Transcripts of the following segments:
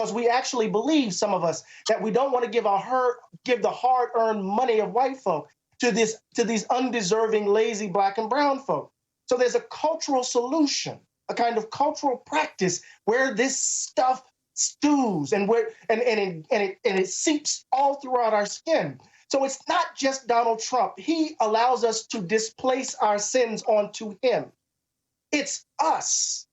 because we actually believe, some of us, that we don't want to give the hard-earned money of white folk to these undeserving, lazy Black and brown folk. So there's a cultural solution, a kind of cultural practice where this stuff stews and it seeps all throughout our skin. So it's not just Donald Trump. He allows us to displace our sins onto him. It's us.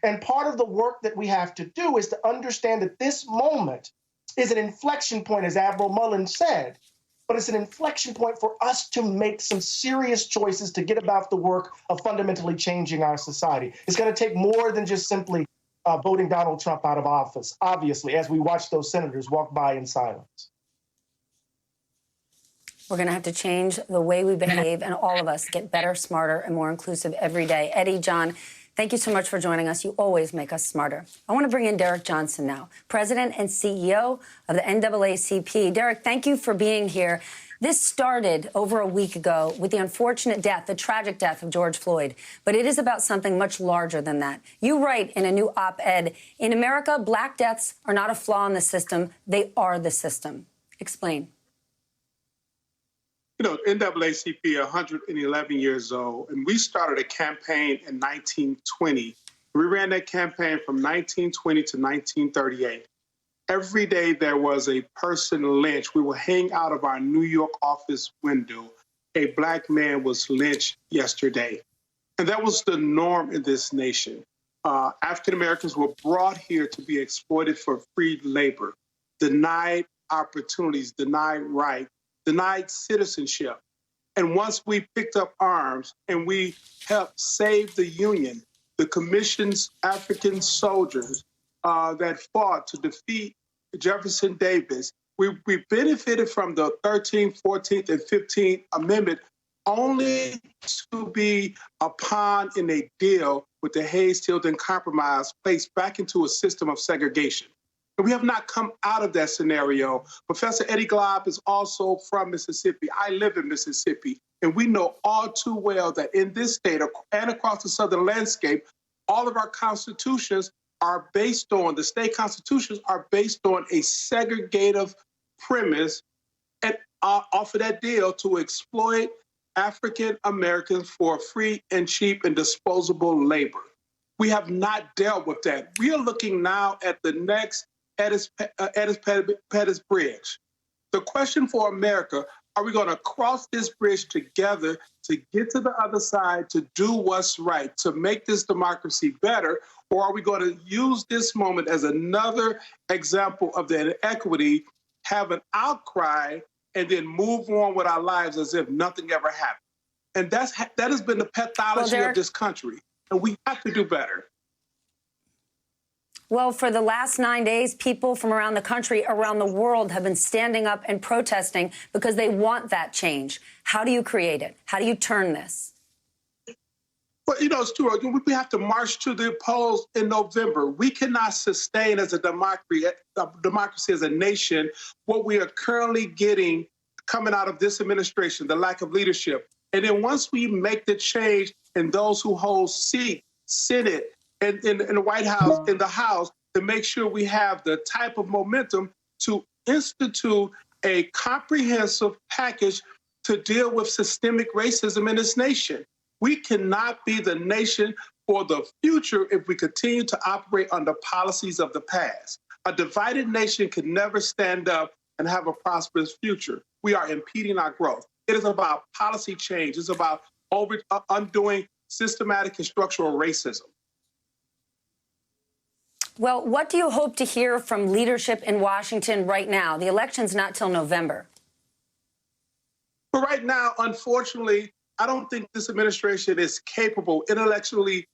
And part of the work that we have to do is to understand that this moment is an inflection point, as Admiral Mullen said, but it's an inflection point for us to make some serious choices to get about the work of fundamentally changing our society. It's going to take more than just simply voting Donald Trump out of office, obviously, as we watch those senators walk by in silence. We're going to have to change the way we behave, and all of us get better, smarter, and more inclusive every day. Eddie, John, thank you so much for joining us. You always make us smarter. I want to bring in Derrick Johnson now, President and CEO of the NAACP. Derrick, thank you for being here. This started over a week ago with the unfortunate death, the tragic death of George Floyd. But it is about something much larger than that. You write in a new op-ed, in America, Black deaths are not a flaw in the system. They are the system. Explain. You know, NAACP, 111 years old, and we started a campaign in 1920. We ran that campaign from 1920 to 1938. Every day there was a person lynched. We would hang out of our New York office window. A Black man was lynched yesterday. And that was the norm in this nation. African Americans were brought here to be exploited for free labor, denied opportunities, denied rights, denied citizenship. And once we picked up arms and we helped save the Union, the Commission's African soldiers that fought to defeat Jefferson Davis, we benefited from the 13th, 14th, and 15th Amendment only to be a pawn in a deal with the Hayes-Tilden Compromise, placed back into a system of segregation. And we have not come out of that scenario. Professor Eddie Glob is also from Mississippi. I live in Mississippi, and we know all too well that in this state and across the southern landscape, all of our constitutions are based on, the state constitutions are based on a segregative premise and off of that deal to exploit African Americans for free and cheap and disposable labor. We have not dealt with that. We are looking now at the next Pettus Bridge. The question for America, are we going to cross this bridge together to get to the other side, to do what's right, to make this democracy better, or are we going to use this moment as another example of the inequity, have an outcry, and then move on with our lives as if nothing ever happened? And that has been the pathology of this country, and we have to do better. Well, for the last 9 days, people from around the country, around the world, have been standing up and protesting because they want that change. How do you create it? How do you turn this? Well, you know, it's true. We have to march to the polls in November. We cannot sustain as a democracy as a nation what we are currently getting coming out of this administration, the lack of leadership. And then once we make the change in those who hold seats, Senate, in the White House, in the House, to make sure we have the type of momentum to institute a comprehensive package to deal with systemic racism in this nation. We cannot be the nation for the future if we continue to operate under policies of the past. A divided nation can never stand up and have a prosperous future. We are impeding our growth. It is about policy change. It's about undoing systematic and structural racism. Well, what do you hope to hear from leadership in Washington right now? The election's not till November. But right now, unfortunately, I don't think this administration is capable, intellectually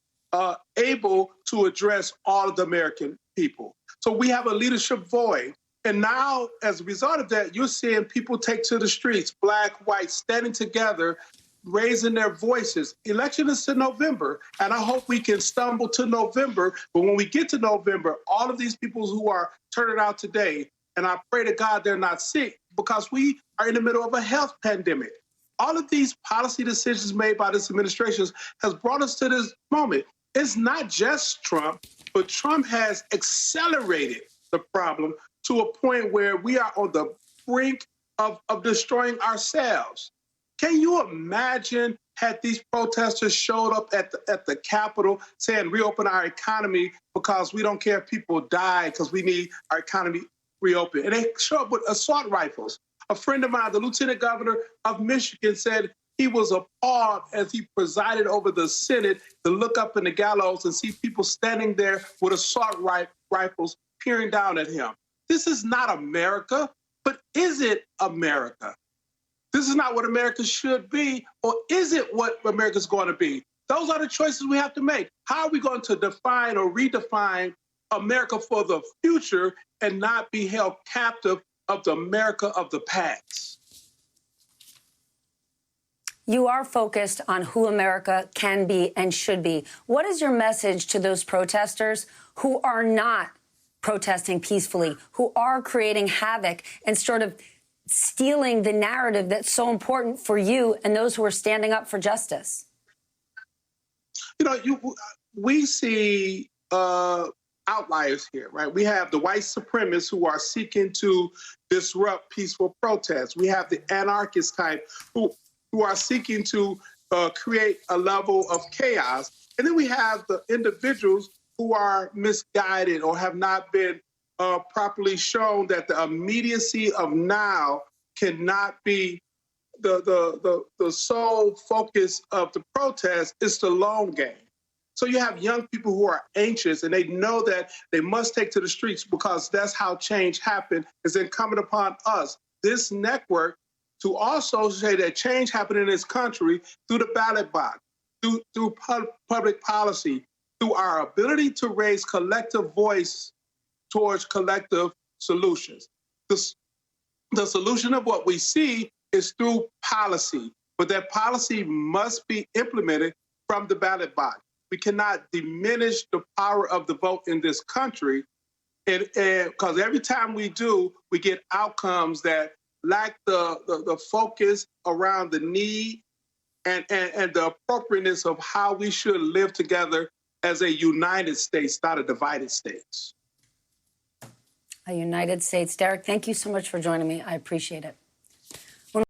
able to address all of the American people. So we have a leadership void. And now, as a result of that, you're seeing people take to the streets, Black, white, standing together, raising their voices. Election is in November, and I hope we can stumble to November. But when we get to November, all of these people who are turning out today, and I pray to God they're not sick, because we are in the middle of a health pandemic. All of these policy decisions made by this administration has brought us to this moment. It's not just Trump, but Trump has accelerated the problem to a point where we are on the brink of destroying ourselves. Can you imagine had these protesters showed up at the Capitol saying reopen our economy because we don't care if people die because we need our economy reopened? And they show up with assault rifles. A friend of mine, the lieutenant governor of Michigan, said he was appalled as he presided over the Senate to look up in the gallows and see people standing there with assault rifles peering down at him. This is not America, but is it America? This is not what America should be, or is it what America's going to be? Those are the choices we have to make. How are we going to define or redefine America for the future and not be held captive of the America of the past? You are focused on who America can be and should be. What is your message to those protesters who are not protesting peacefully, who are creating havoc and sort of stealing the narrative that's so important for you and those who are standing up for justice? You know, we see outliers here, right? We have the white supremacists who are seeking to disrupt peaceful protests. We have the anarchist type who are seeking to create a level of chaos. And then we have the individuals who are misguided or have not been properly shown that the immediacy of now cannot be the sole focus of the protest. It's the long game. So you have young people who are anxious and they know that they must take to the streets because that's how change happens. It's incumbent upon us, this network, to also say that change happened in this country through the ballot box, through public policy, through our ability to raise collective voice towards collective solutions. The solution of what we see is through policy, but that policy must be implemented from the ballot box. We cannot diminish the power of the vote in this country, and because every time we do, we get outcomes that lack the focus around the need and the appropriateness of how we should live together as a united states, not a divided states. A United States. Derrick, thank you so much for joining me. I appreciate it.